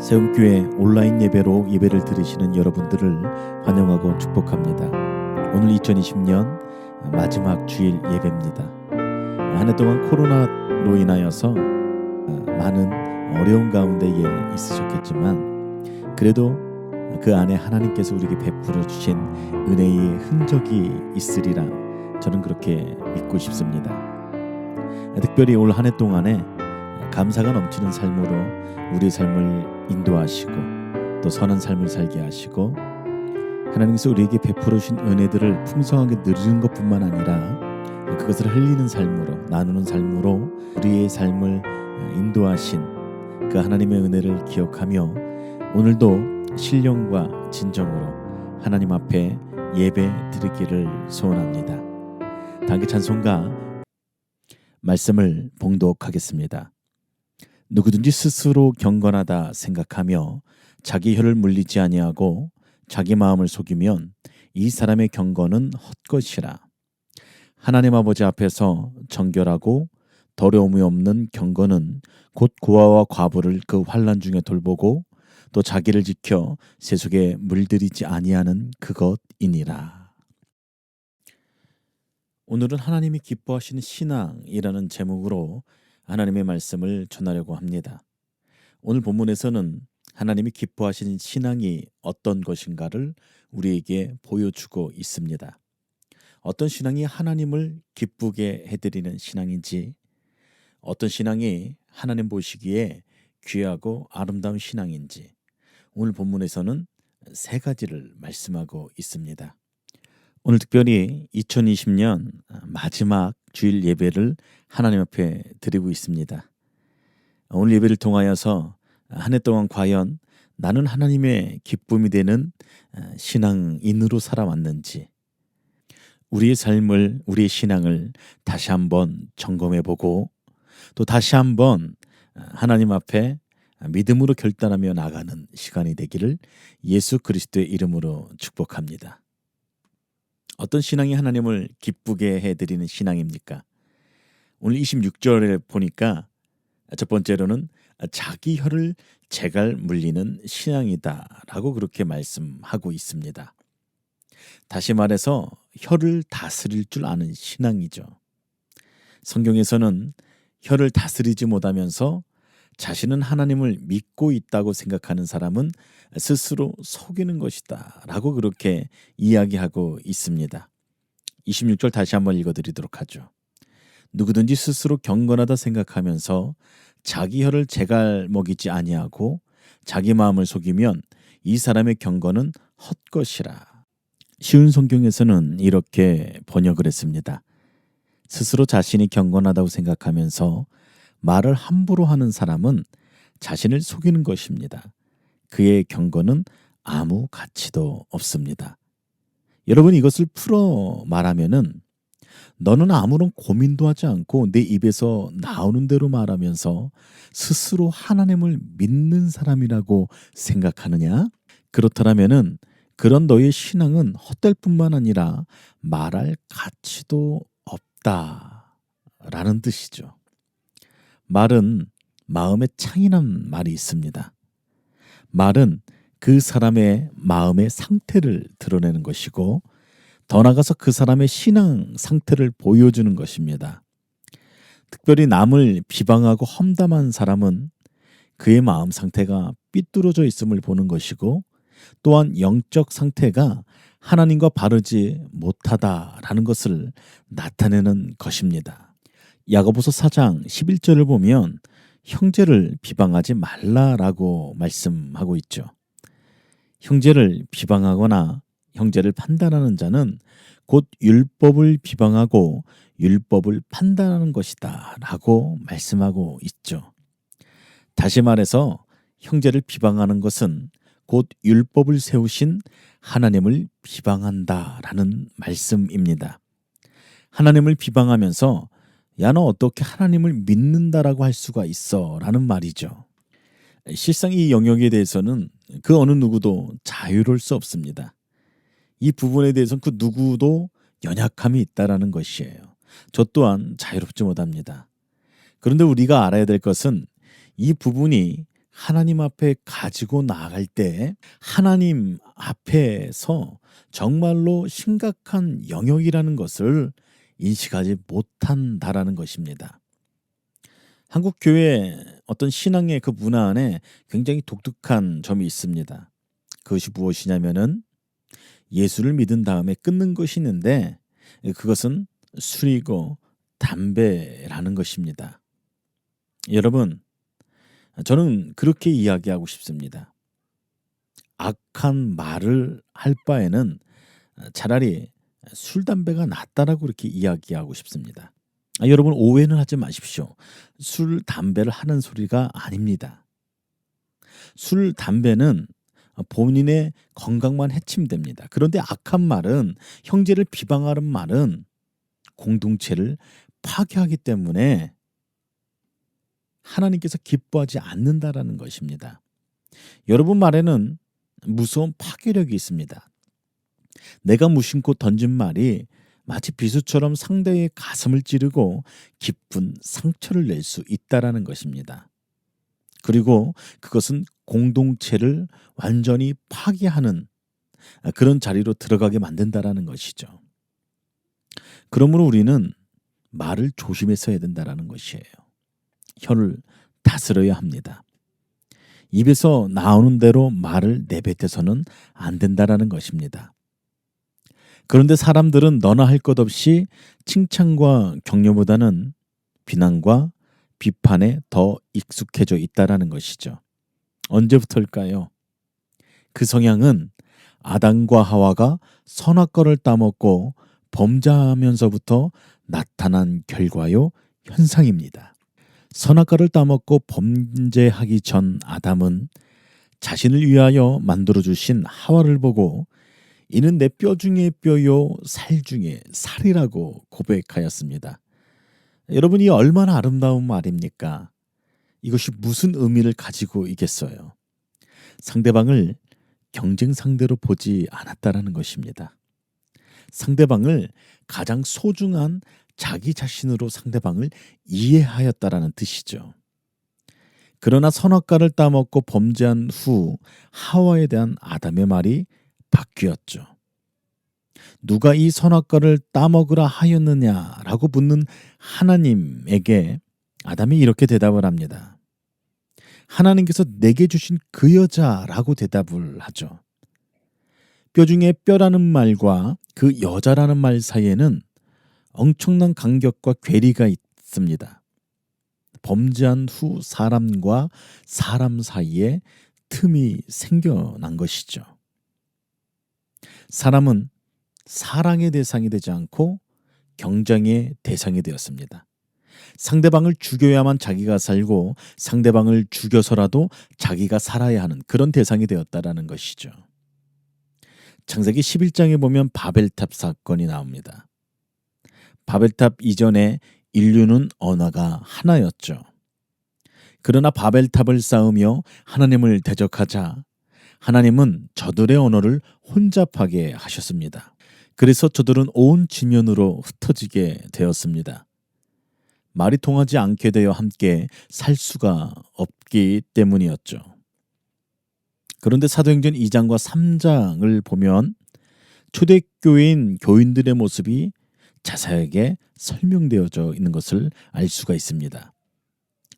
세움교회 온라인 예배로 예배를 들으시는 여러분들을 환영하고 축복합니다. 오늘 2020년 마지막 주일 예배입니다. 한 해 동안 코로나로 인하여서 많은 어려운 가운데에 있으셨겠지만 그래도 그 안에 하나님께서 우리에게 베풀어 주신 은혜의 흔적이 있으리라 저는 그렇게 믿고 싶습니다. 특별히 올 한 해 동안에 감사가 넘치는 삶으로 우리의 삶을 인도하시고 또 선한 삶을 살게 하시고 하나님께서 우리에게 베풀어 주신 은혜들을 풍성하게 누리는 것뿐만 아니라 그것을 흘리는 삶으로 나누는 삶으로 우리의 삶을 인도하신 그 하나님의 은혜를 기억하며 오늘도 신령과 진정으로 하나님 앞에 예배 드리기를 소원합니다. 단기 찬송가 말씀을 봉독하겠습니다. 누구든지 스스로 경건하다 생각하며 자기 혀를 물리지 아니하고 자기 마음을 속이면 이 사람의 경건은 헛것이라. 하나님 아버지 앞에서 정결하고 더러움이 없는 경건은 곧 고아와 과부를 그 환난 중에 돌보고 또 자기를 지켜 세속에 물들이지 아니하는 그것이니라. 오늘은 하나님이 기뻐하시는 신앙이라는 제목으로 하나님의 말씀을 전하려고 합니다. 오늘 본문에서는 하나님이 기뻐하시는 신앙이 어떤 것인가를 우리에게 보여주고 있습니다. 어떤 신앙이 하나님을 기쁘게 해드리는 신앙인지, 어떤 신앙이 하나님 보시기에 귀하고 아름다운 신앙인지 오늘 본문에서는 세 가지를 말씀하고 있습니다. 오늘 특별히 2020년 마지막 주일 예배를 하나님 앞에 드리고 있습니다. 오늘 예배를 통하여서 한 해 동안 과연 나는 하나님의 기쁨이 되는 신앙인으로 살아왔는지 우리의 삶을 우리의 신앙을 다시 한번 점검해보고 또 다시 한번 하나님 앞에 믿음으로 결단하며 나가는 시간이 되기를 예수 그리스도의 이름으로 축복합니다. 어떤 신앙이 하나님을 기쁘게 해드리는 신앙입니까? 오늘 26절에 보니까 첫 번째로는 자기 혀를 제갈 물리는 신앙이다라고 그렇게 말씀하고 있습니다. 다시 말해서 혀를 다스릴 줄 아는 신앙이죠. 성경에서는 혀를 다스리지 못하면서 자신은 하나님을 믿고 있다고 생각하는 사람은 스스로 속이는 것이다 라고 그렇게 이야기하고 있습니다. 26절 다시 한번 읽어드리도록 하죠. 누구든지 스스로 경건하다 생각하면서 자기 혀를 제갈먹이지 아니하고 자기 마음을 속이면 이 사람의 경건은 헛것이라. 쉬운 성경에서는 이렇게 번역을 했습니다. 스스로 자신이 경건하다고 생각하면서 말을 함부로 하는 사람은 자신을 속이는 것입니다. 그의 경건은 아무 가치도 없습니다. 여러분 이것을 풀어 말하면은 너는 아무런 고민도 하지 않고 내 입에서 나오는 대로 말하면서 스스로 하나님을 믿는 사람이라고 생각하느냐? 그렇다면은 그런 너의 신앙은 헛될 뿐만 아니라 말할 가치도 없다라는 뜻이죠. 말은 마음의 창이란 말이 있습니다. 말은 그 사람의 마음의 상태를 드러내는 것이고 더 나아가서 그 사람의 신앙 상태를 보여주는 것입니다. 특별히 남을 비방하고 험담한 사람은 그의 마음 상태가 삐뚤어져 있음을 보는 것이고 또한 영적 상태가 하나님과 바르지 못하다라는 것을 나타내는 것입니다. 야고보서 4장 11절을 보면 형제를 비방하지 말라라고 말씀하고 있죠. 형제를 비방하거나 형제를 판단하는 자는 곧 율법을 비방하고 율법을 판단하는 것이다 라고 말씀하고 있죠. 다시 말해서 형제를 비방하는 것은 곧 율법을 세우신 하나님을 비방한다라는 말씀입니다. 하나님을 비방하면서 야, 너 어떻게 하나님을 믿는다라고 할 수가 있어 라는 말이죠. 실상 이 영역에 대해서는 그 어느 누구도 자유로울 수 없습니다. 이 부분에 대해서는 그 누구도 연약함이 있다라는 것이에요. 저 또한 자유롭지 못합니다. 그런데 우리가 알아야 될 것은 이 부분이 하나님 앞에 가지고 나아갈 때 하나님 앞에서 정말로 심각한 영역이라는 것을 인식하지 못한다라는 것입니다. 한국 교회 어떤 신앙의 그 문화 안에 굉장히 독특한 점이 있습니다. 그것이 무엇이냐면은 예수를 믿은 다음에 끊는 것이 있는데 그것은 술이고 담배라는 것입니다. 여러분, 저는 그렇게 이야기하고 싶습니다. 악한 말을 할 바에는 차라리 술, 담배가 낫다라고 그렇게 이야기하고 싶습니다. 여러분 오해는 하지 마십시오. 술, 담배를 하는 소리가 아닙니다. 술, 담배는 본인의 건강만 해침됩니다. 그런데 악한 말은, 형제를 비방하는 말은 공동체를 파괴하기 때문에 하나님께서 기뻐하지 않는다라는 것입니다. 여러분 말에는 무서운 파괴력이 있습니다. 내가 무심코 던진 말이 마치 비수처럼 상대의 가슴을 찌르고 깊은 상처를 낼 수 있다라는 것입니다. 그리고 그것은 공동체를 완전히 파괴하는 그런 자리로 들어가게 만든다라는 것이죠. 그러므로 우리는 말을 조심해서 해야 된다라는 것이에요. 혀를 다스려야 합니다. 입에서 나오는 대로 말을 내뱉어서는 안 된다라는 것입니다. 그런데 사람들은 너나 할 것 없이 칭찬과 격려보다는 비난과 비판에 더 익숙해져 있다라는 것이죠. 언제부터일까요? 그 성향은 아담과 하와가 선악과를 따먹고 범죄하면서부터 나타난 결과요, 현상입니다. 선악과를 따먹고 범죄하기 전 아담은 자신을 위하여 만들어주신 하와를 보고 이는 내 뼈 중에 뼈요 살 중에 살이라고 고백하였습니다. 여러분이 얼마나 아름다운 말입니까? 이것이 무슨 의미를 가지고 있겠어요? 상대방을 경쟁 상대로 보지 않았다라는 것입니다. 상대방을 가장 소중한 자기 자신으로 상대방을 이해하였다라는 뜻이죠. 그러나 선악과를 따먹고 범죄한 후 하와에 대한 아담의 말이 바뀌었죠. 누가 이 선악과를 따먹으라 하였느냐라고 묻는 하나님에게 아담이 이렇게 대답을 합니다. 하나님께서 내게 주신 그 여자라고 대답을 하죠. 뼈 중에 뼈라는 말과 그 여자라는 말 사이에는 엄청난 간격과 괴리가 있습니다. 범죄한 후 사람과 사람 사이에 틈이 생겨난 것이죠. 사람은 사랑의 대상이 되지 않고 경쟁의 대상이 되었습니다. 상대방을 죽여야만 자기가 살고 상대방을 죽여서라도 자기가 살아야 하는 그런 대상이 되었다라는 것이죠. 창세기 11장에 보면 바벨탑 사건이 나옵니다. 바벨탑 이전에 인류는 언어가 하나였죠. 그러나 바벨탑을 쌓으며 하나님을 대적하자 하나님은 저들의 언어를 혼잡하게 하셨습니다. 그래서 저들은 온 지면으로 흩어지게 되었습니다. 말이 통하지 않게 되어 함께 살 수가 없기 때문이었죠. 그런데 사도행전 2장과 3장을 보면 초대교회인 교인들의 모습이 자세하게 설명되어져 있는 것을 알 수가 있습니다.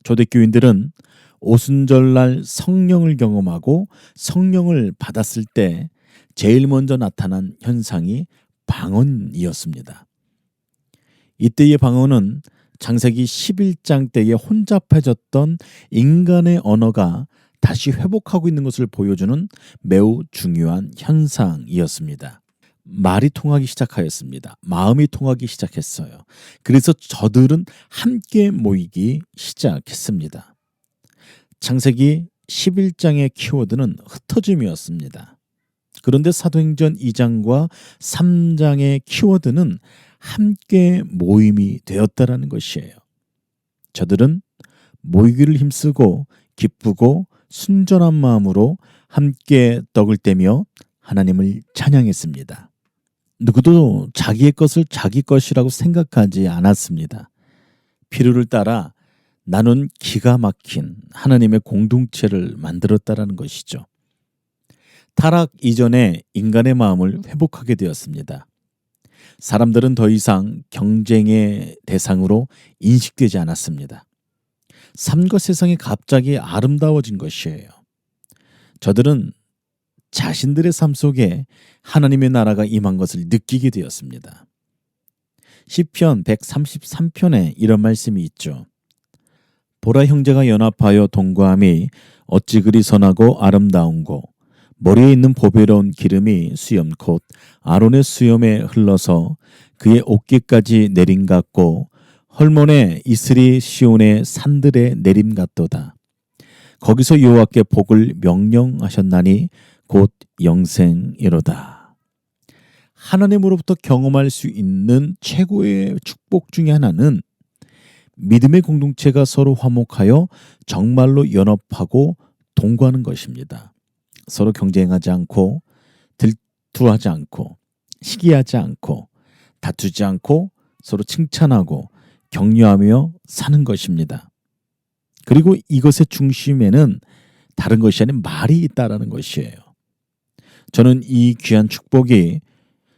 초대교인들은 오순절날 성령을 경험하고 성령을 받았을 때 제일 먼저 나타난 현상이 방언이었습니다. 이때의 방언은 창세기 11장 때에 혼잡해졌던 인간의 언어가 다시 회복하고 있는 것을 보여주는 매우 중요한 현상이었습니다. 말이 통하기 시작하였습니다. 마음이 통하기 시작했어요. 그래서 저들은 함께 모이기 시작했습니다. 창세기 11장의 키워드는 흩어짐이었습니다. 그런데 사도행전 2장과 3장의 키워드는 함께 모임이 되었다라는 것이에요. 저들은 모이기를 힘쓰고 기쁘고 순전한 마음으로 함께 떡을 떼며 하나님을 찬양했습니다. 누구도 자기의 것을 자기 것이라고 생각하지 않았습니다. 필요를 따라 나눈 기가 막힌 하나님의 공동체를 만들었다라는 것이죠. 타락 이전에 인간의 마음을 회복하게 되었습니다. 사람들은 더 이상 경쟁의 대상으로 인식되지 않았습니다. 삶과 세상이 갑자기 아름다워진 것이에요. 저들은 자신들의 삶 속에 하나님의 나라가 임한 것을 느끼게 되었습니다. 시편 133편에 이런 말씀이 있죠. 보라, 형제가 연합하여 동거함이 어찌 그리 선하고 아름다운고, 머리에 있는 보배로운 기름이 수염 곧 아론의 수염에 흘러서 그의 어깨까지 내림 같고, 헐몬의 이슬이 시온의 산들의 내림 같도다. 거기서 여호와께 복을 명령하셨나니 곧 영생이로다. 하나님으로부터 경험할 수 있는 최고의 축복 중에 하나는 믿음의 공동체가 서로 화목하여 정말로 연합하고 동거하는 것입니다. 서로 경쟁하지 않고 질투하지 않고 시기하지 않고 다투지 않고 서로 칭찬하고 격려하며 사는 것입니다. 그리고 이것의 중심에는 다른 것이 아닌 말이 있다라는 것이에요. 저는 이 귀한 축복이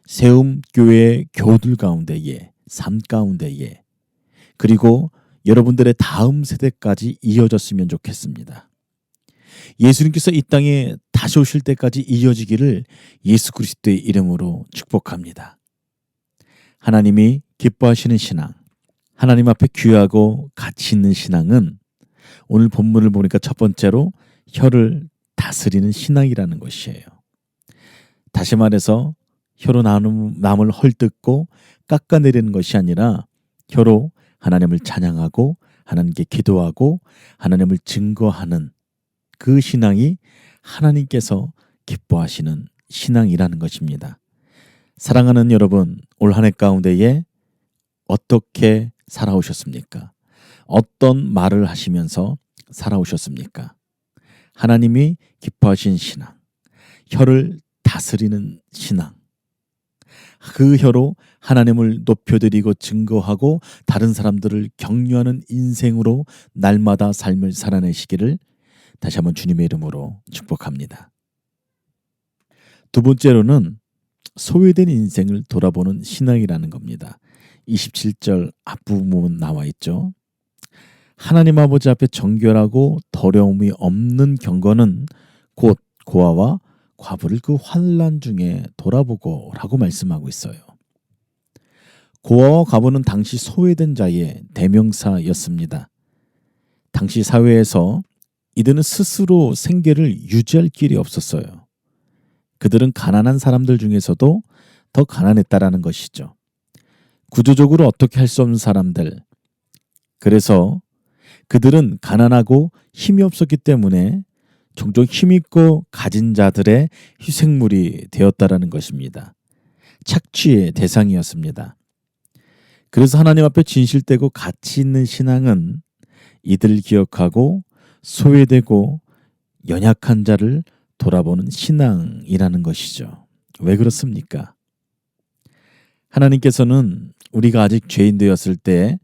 세움교회 교우들 가운데에, 삶 가운데에, 그리고 여러분들의 다음 세대까지 이어졌으면 좋겠습니다. 예수님께서 이 땅에 다시 오실 때까지 이어지기를 예수 그리스도의 이름으로 축복합니다. 하나님이 기뻐하시는 신앙, 하나님 앞에 귀하고 가치 있는 신앙은 오늘 본문을 보니까 첫 번째로 혀를 다스리는 신앙이라는 것이에요. 다시 말해서 혀로 남을 헐뜯고 깎아내리는 것이 아니라 혀로 하나님을 찬양하고 하나님께 기도하고 하나님을 증거하는 그 신앙이 하나님께서 기뻐하시는 신앙이라는 것입니다. 사랑하는 여러분, 올 한 해 가운데에 어떻게 살아오셨습니까? 어떤 말을 하시면서 살아오셨습니까? 하나님이 기뻐하신 신앙, 혀를 다스리는 신앙, 그 혀로 하나님을 높여드리고 증거하고 다른 사람들을 격려하는 인생으로 날마다 삶을 살아내시기를 다시 한번 주님의 이름으로 축복합니다. 두 번째로는 소외된 인생을 돌아보는 신앙이라는 겁니다. 27절 앞부분 나와 있죠. 하나님 아버지 앞에 정결하고 더러움이 없는 경건은 곧 고아와 과부를 그 환난 중에 돌아보고 라고 말씀하고 있어요. 고아와 과부는 당시 소외된 자의 대명사였습니다. 당시 사회에서 이들은 스스로 생계를 유지할 길이 없었어요. 그들은 가난한 사람들 중에서도 더 가난했다라는 것이죠. 구조적으로 어떻게 할 수 없는 사람들. 그래서 그들은 가난하고 힘이 없었기 때문에 종종 힘있고 가진 자들의 희생물이 되었다라는 것입니다. 착취의 대상이었습니다. 그래서 하나님 앞에 진실되고 가치 있는 신앙은 이들 기억하고 소외되고 연약한 자를 돌아보는 신앙이라는 것이죠. 왜 그렇습니까? 하나님께서는 우리가 아직 죄인 되었을 때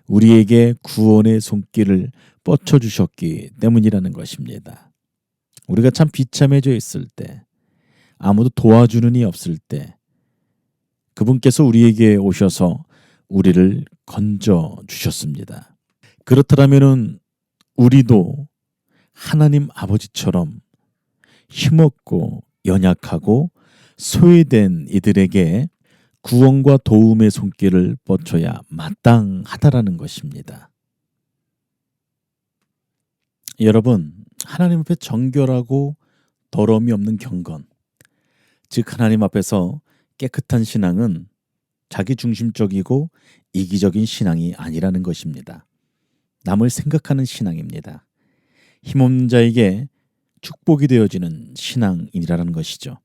우리에게 구원의 손길을 뻗쳐주셨기 때문이라는 것입니다. 우리가 참 비참해져 있을 때, 아무도 도와주는 이 없을 때 그분께서 우리에게 오셔서 우리를 건져주셨습니다. 그렇다면 우리도 하나님 아버지처럼 힘없고 연약하고 소외된 이들에게 구원과 도움의 손길을 뻗쳐야 마땅하다라는 것입니다. 여러분, 하나님 앞에 정결하고 더러움이 없는 경건, 즉 하나님 앞에서 깨끗한 신앙은 자기중심적이고 이기적인 신앙이 아니라는 것입니다. 남을 생각하는 신앙입니다. 힘없는 자에게 축복이 되어지는 신앙이라는 것이죠.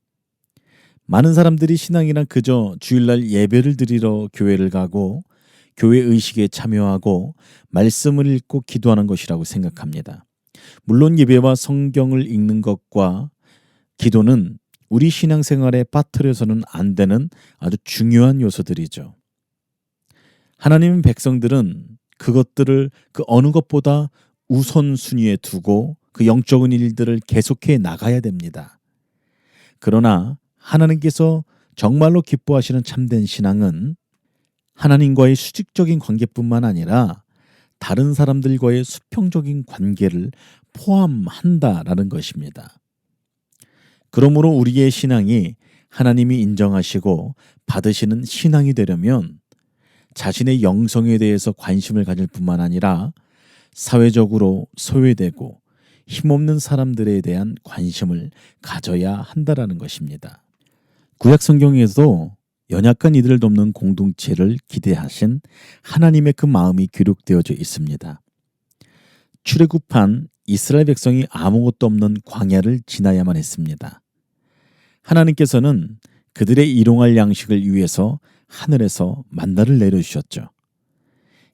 많은 사람들이 신앙이란 그저 주일날 예배를 드리러 교회를 가고 교회 의식에 참여하고 말씀을 읽고 기도하는 것이라고 생각합니다. 물론 예배와 성경을 읽는 것과 기도는 우리 신앙생활에 빠뜨려서는 안 되는 아주 중요한 요소들이죠. 하나님 백성들은 그것들을 그 어느 것보다 우선순위에 두고 그 영적인 일들을 계속해 나가야 됩니다. 그러나 하나님께서 정말로 기뻐하시는 참된 신앙은 하나님과의 수직적인 관계뿐만 아니라 다른 사람들과의 수평적인 관계를 포함한다라는 것입니다. 그러므로 우리의 신앙이 하나님이 인정하시고 받으시는 신앙이 되려면 자신의 영성에 대해서 관심을 가질 뿐만 아니라 사회적으로 소외되고 힘없는 사람들에 대한 관심을 가져야 한다라는 것입니다. 구약 성경에도 연약한 이들을 돕는 공동체를 기대하신 하나님의 그 마음이 기록되어져 있습니다. 출애굽한 이스라엘 백성이 아무것도 없는 광야를 지나야만 했습니다. 하나님께서는 그들의 일용할 양식을 위해서 하늘에서 만나를 내려주셨죠.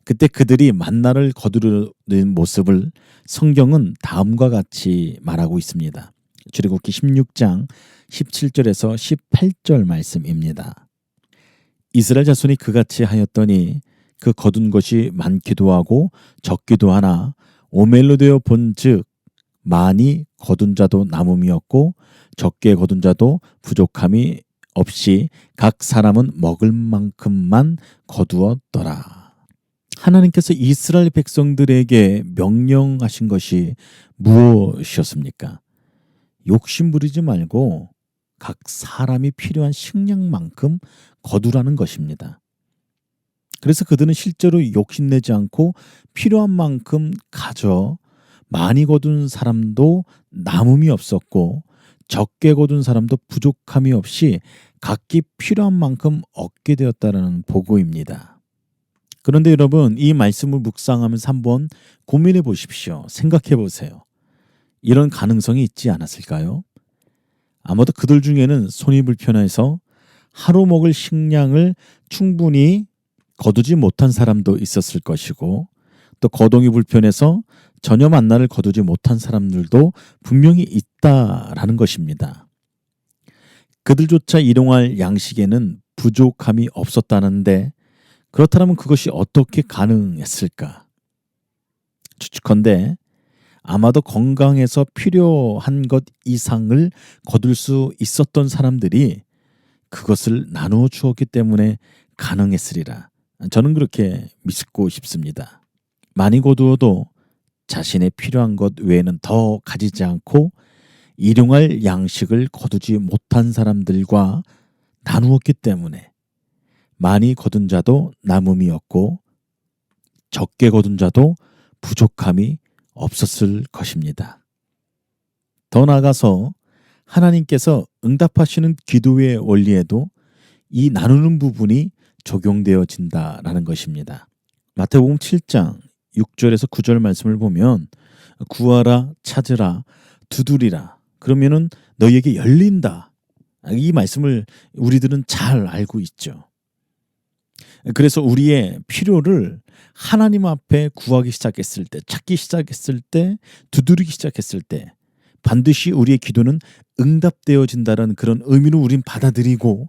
그때 그들이 만나를 거두는 모습을 성경은 다음과 같이 말하고 있습니다. 출애굽기 16장 17절에서 18절 말씀입니다. 이스라엘 자손이 그같이 하였더니 그 거둔 것이 많기도 하고 적기도 하나 오멜로 되어 본즉 많이 거둔 자도 남음이었고 적게 거둔 자도 부족함이 없이 각 사람은 먹을 만큼만 거두었더라. 하나님께서 이스라엘 백성들에게 명령하신 것이 무엇이었습니까? 욕심 부리지 말고 각 사람이 필요한 식량만큼 거두라는 것입니다. 그래서 그들은 실제로 욕심내지 않고 필요한 만큼 가져 많이 거둔 사람도 남음이 없었고 적게 거둔 사람도 부족함이 없이 각기 필요한 만큼 얻게 되었다는 보고입니다. 그런데 여러분, 이 말씀을 묵상하면서 한번 고민해 보십시오. 생각해 보세요. 이런 가능성이 있지 않았을까요? 아마도 그들 중에는 손이 불편해서 하루 먹을 식량을 충분히 거두지 못한 사람도 있었을 것이고 또 거동이 불편해서 전혀 만나를 거두지 못한 사람들도 분명히 있다라는 것입니다. 그들조차 일용할 양식에는 부족함이 없었다는데 그렇다면 그것이 어떻게 가능했을까? 추측컨대 아마도 건강해서 필요한 것 이상을 거둘 수 있었던 사람들이 그것을 나누어 주었기 때문에 가능했으리라. 저는 그렇게 믿고 싶습니다. 많이 거두어도 자신의 필요한 것 외에는 더 가지지 않고 일용할 양식을 거두지 못한 사람들과 나누었기 때문에 많이 거둔 자도 남음이었고 적게 거둔 자도 부족함이 없었을 것입니다. 더 나아가서 하나님께서 응답하시는 기도의 원리에도 이 나누는 부분이 적용되어진다라는 것입니다. 마태복음 7장 6절에서 9절 말씀을 보면 구하라 찾으라 두드리라 그러면은 너희에게 열린다. 이 말씀을 우리들은 잘 알고 있죠. 그래서 우리의 필요를 하나님 앞에 구하기 시작했을 때, 찾기 시작했을 때, 두드리기 시작했을 때 반드시 우리의 기도는 응답되어진다는 그런 의미로 우린 받아들이고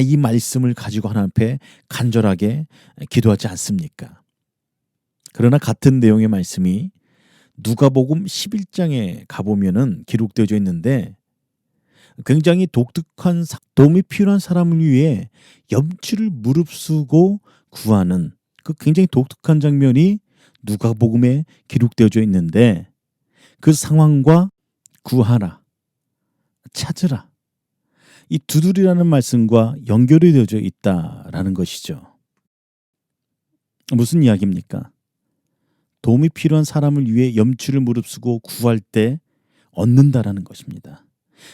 이 말씀을 가지고 하나님 앞에 간절하게 기도하지 않습니까? 그러나 같은 내용의 말씀이 누가복음 11장에 가보면은 기록되어져 있는데 굉장히 독특한 도움이 필요한 사람을 위해 염치를 무릅쓰고 구하는 그 굉장히 독특한 장면이 누가복음에 기록되어져 있는데 그 상황과 구하라, 찾으라 이 두드리라는 말씀과 연결이 되어져 있다라는 것이죠. 무슨 이야기입니까? 도움이 필요한 사람을 위해 염치를 무릅쓰고 구할 때 얻는다라는 것입니다.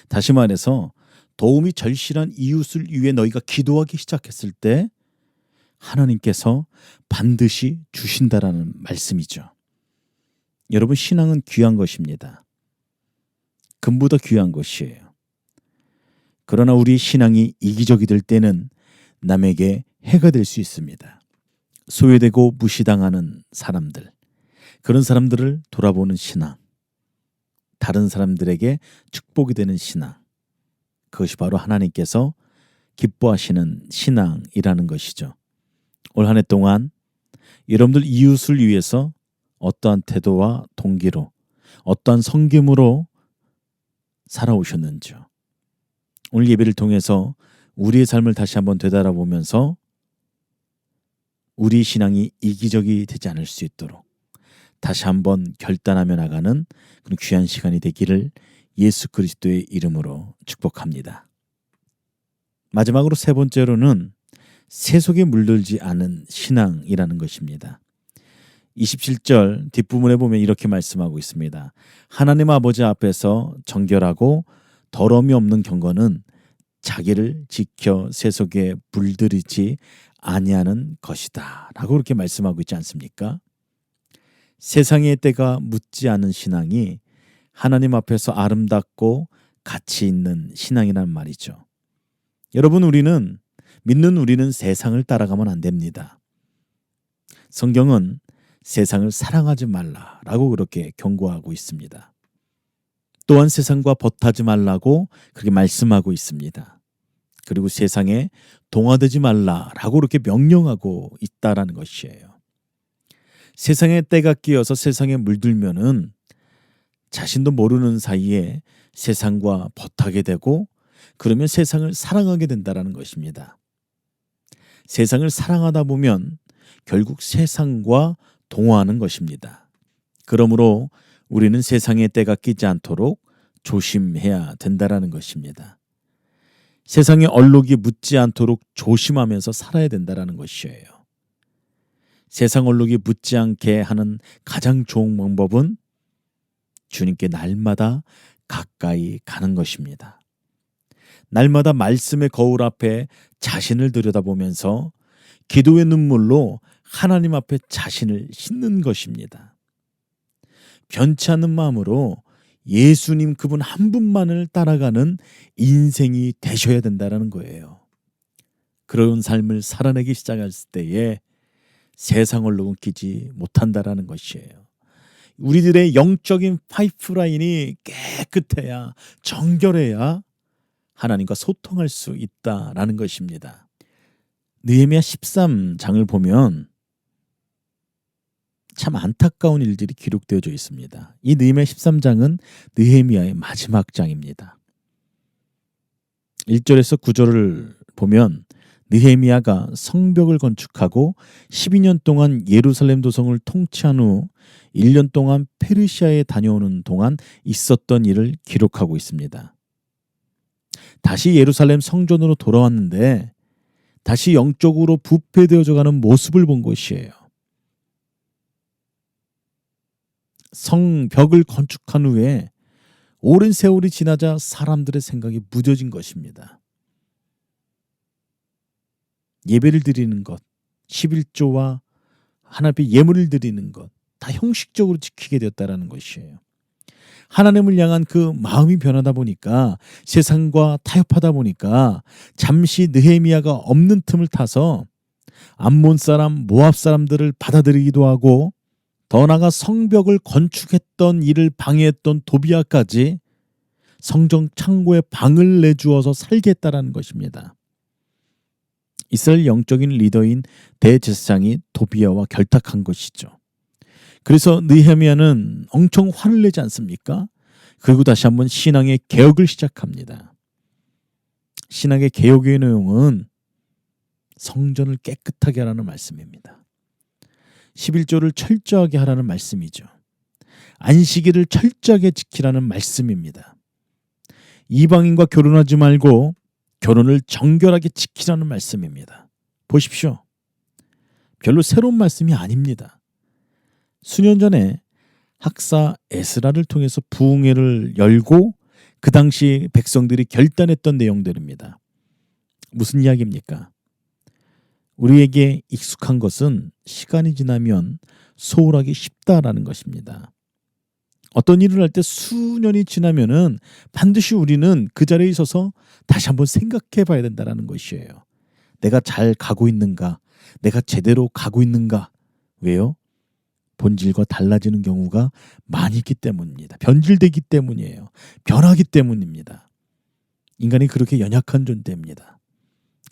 다시 말해서 도움이 절실한 이웃을 위해 너희가 기도하기 시작했을 때 하나님께서 반드시 주신다라는 말씀이죠. 여러분, 신앙은 귀한 것입니다. 금보다 귀한 것이에요. 그러나 우리 신앙이 이기적이 될 때는 남에게 해가 될 수 있습니다. 소외되고 무시당하는 사람들, 그런 사람들을 돌아보는 신앙, 다른 사람들에게 축복이 되는 신앙, 그것이 바로 하나님께서 기뻐하시는 신앙이라는 것이죠. 올 한 해 동안 여러분들 이웃을 위해서 어떠한 태도와 동기로, 어떠한 성김으로 살아오셨는지요. 오늘 예배를 통해서 우리의 삶을 다시 한번 되돌아보면서 우리 신앙이 이기적이 되지 않을 수 있도록 다시 한번 결단하며 나가는 그런 귀한 시간이 되기를 예수 그리스도의 이름으로 축복합니다. 마지막으로 세 번째로는 세속에 물들지 않은 신앙이라는 것입니다. 27절 뒷부분에 보면 이렇게 말씀하고 있습니다. 하나님 아버지 앞에서 정결하고 더러움이 없는 경건은 자기를 지켜 세속에 물들이지 아니하는 것이다 라고 그렇게 말씀하고 있지 않습니까? 세상의 때가 묻지 않은 신앙이 하나님 앞에서 아름답고 가치 있는 신앙이란 말이죠. 여러분, 믿는 우리는 세상을 따라가면 안 됩니다. 성경은 세상을 사랑하지 말라라고 그렇게 경고하고 있습니다. 또한 세상과 벗하지 말라고 그렇게 말씀하고 있습니다. 그리고 세상에 동화되지 말라라고 그렇게 명령하고 있다라는 것이에요. 세상의 때가 끼어서 세상에 물들면은 자신도 모르는 사이에 세상과 벗하게 되고 그러면 세상을 사랑하게 된다라는 것입니다. 세상을 사랑하다 보면 결국 세상과 동화하는 것입니다. 그러므로 우리는 세상의 때가 끼지 않도록 조심해야 된다라는 것입니다. 세상의 얼룩이 묻지 않도록 조심하면서 살아야 된다라는 것이에요. 세상 얼룩이 묻지 않게 하는 가장 좋은 방법은 주님께 날마다 가까이 가는 것입니다. 날마다 말씀의 거울 앞에 자신을 들여다보면서 기도의 눈물로 하나님 앞에 자신을 씻는 것입니다. 변치 않는 마음으로 예수님 그분 한 분만을 따라가는 인생이 되셔야 된다는 거예요. 그런 삶을 살아내기 시작했을 때에 세상 얼룩은 끼지 못한다라는 것이에요. 우리들의 영적인 파이프라인이 깨끗해야, 정결해야 하나님과 소통할 수 있다라는 것입니다. 느헤미야 13장을 보면 참 안타까운 일들이 기록되어져 있습니다. 이 느헤미야 13장은 느헤미야의 마지막 장입니다. 1절에서 9절을 보면 느헤미야가 성벽을 건축하고 12년 동안 예루살렘 도성을 통치한 후 1년 동안 페르시아에 다녀오는 동안 있었던 일을 기록하고 있습니다. 다시 예루살렘 성전으로 돌아왔는데 다시 영적으로 부패되어져 가는 모습을 본 것이에요. 성벽을 건축한 후에 오랜 세월이 지나자 사람들의 생각이 무뎌진 것입니다. 예배를 드리는 것, 11조와 하나님 앞에 예물을 드리는 것, 다 형식적으로 지키게 되었다는 것이에요. 하나님을 향한 그 마음이 변하다 보니까, 세상과 타협하다 보니까 잠시 느헤미야가 없는 틈을 타서 암몬 사람, 모압 사람들을 받아들이기도 하고, 더 나아가 성벽을 건축했던 일을 방해했던 도비아까지 성전 창고에 방을 내주어서 살게 했다는 것입니다. 이스라엘 영적인 리더인 대제사장이 도비아와 결탁한 것이죠. 그래서 느헤미야는 엄청 화를 내지 않습니까? 그리고 다시 한번 신앙의 개혁을 시작합니다. 신앙의 개혁의 내용은 성전을 깨끗하게 하라는 말씀입니다. 11조를 철저하게 하라는 말씀이죠. 안식일을 철저하게 지키라는 말씀입니다. 이방인과 결혼하지 말고 결혼을 정결하게 지키라는 말씀입니다. 보십시오. 별로 새로운 말씀이 아닙니다. 수년 전에 학사 에스라를 통해서 부흥회를 열고 그 당시 백성들이 결단했던 내용들입니다. 무슨 이야기입니까? 우리에게 익숙한 것은 시간이 지나면 소홀하기 쉽다라는 것입니다. 어떤 일을 할 때 수년이 지나면은 반드시 우리는 그 자리에 있어서 다시 한번 생각해 봐야 된다는 것이에요. 내가 잘 가고 있는가? 내가 제대로 가고 있는가? 왜요? 본질과 달라지는 경우가 많이 있기 때문입니다. 변질되기 때문이에요. 변하기 때문입니다. 인간이 그렇게 연약한 존재입니다.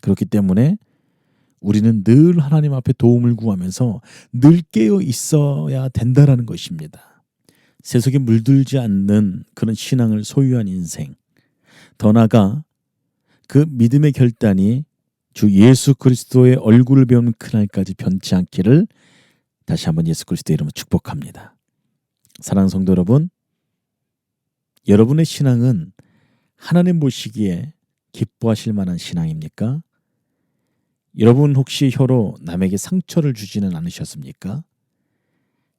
그렇기 때문에 우리는 늘 하나님 앞에 도움을 구하면서 늘 깨어 있어야 된다라는 것입니다. 세속에 물들지 않는 그런 신앙을 소유한 인생, 더 나아가 그 믿음의 결단이 주 예수 그리스도의 얼굴을 배우는 그날까지 변치 않기를 다시 한번 예수 그리스도의 이름으로 축복합니다. 사랑하는 성도 여러분, 여러분의 신앙은 하나님 보시기에 기뻐하실 만한 신앙입니까? 여러분 혹시 혀로 남에게 상처를 주지는 않으셨습니까?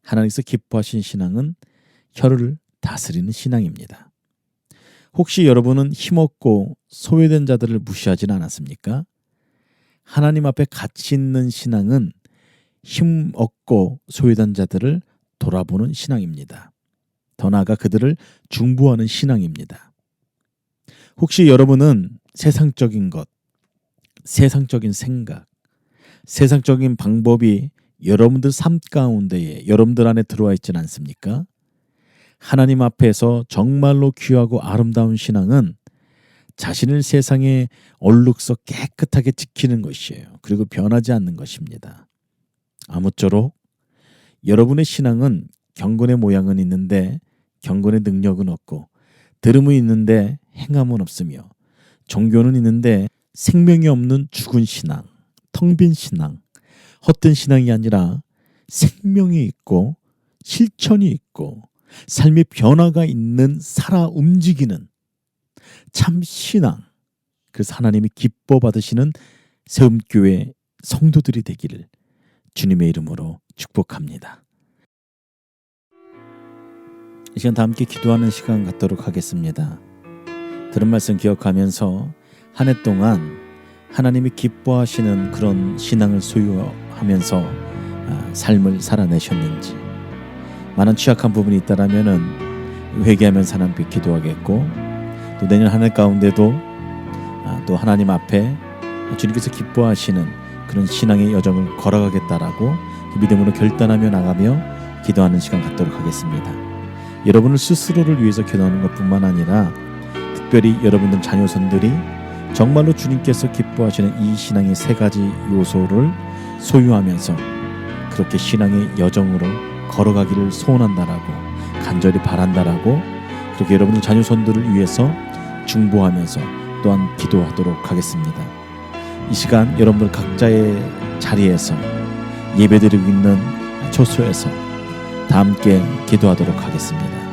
하나님께서 기뻐하신 신앙은 혀를 다스리는 신앙입니다. 혹시 여러분은 힘없고 소외된 자들을 무시하지는 않았습니까? 하나님 앞에 가치 있는 신앙은 힘없고 소외된 자들을 돌아보는 신앙입니다. 더 나아가 그들을 중보하는 신앙입니다. 혹시 여러분은 세상적인 것, 세상적인 생각, 세상적인 방법이 여러분들 삶 가운데에 여러분들 안에 들어와 있지는 않습니까? 하나님 앞에서 정말로 귀하고 아름다운 신앙은 자신을 세상의 얼룩서 깨끗하게 지키는 것이에요. 그리고 변하지 않는 것입니다. 아무쪼록 여러분의 신앙은 경건의 모양은 있는데 경건의 능력은 없고, 들음은 있는데 행함은 없으며, 종교는 있는데 생명이 없는 죽은 신앙, 텅 빈 신앙, 헛된 신앙이 아니라 생명이 있고 실천이 있고 삶의 변화가 있는 살아 움직이는 참 신앙, 그래서 하나님이 기뻐 받으시는 세움교회 성도들이 되기를 주님의 이름으로 축복합니다. 이 시간 다 함께 기도하는 시간 갖도록 하겠습니다. 들은 말씀 기억하면서 한 해 동안 하나님이 기뻐하시는 그런 신앙을 소유하면서 삶을 살아내셨는지, 많은 취약한 부분이 있다라면은 회개하면서 하나님 앞에 기도하겠고, 또 내년 한 해 가운데도 또 하나님 앞에 주님께서 기뻐하시는 그런 신앙의 여정을 걸어가겠다라고 그 믿음으로 결단하며 나가며 기도하는 시간 갖도록 하겠습니다. 여러분을 스스로를 위해서 기도하는 것뿐만 아니라 특별히 여러분들 자녀손들이 정말로 주님께서 기뻐하시는 이 신앙의 세 가지 요소를 소유하면서 그렇게 신앙의 여정으로 걸어가기를 소원한다라고, 간절히 바란다라고, 그렇게 여러분들 자녀손들을 위해서 중보하면서 또한 기도하도록 하겠습니다. 이 시간 여러분들 각자의 자리에서 예배드리고 있는 초소에서 다 함께 기도하도록 하겠습니다.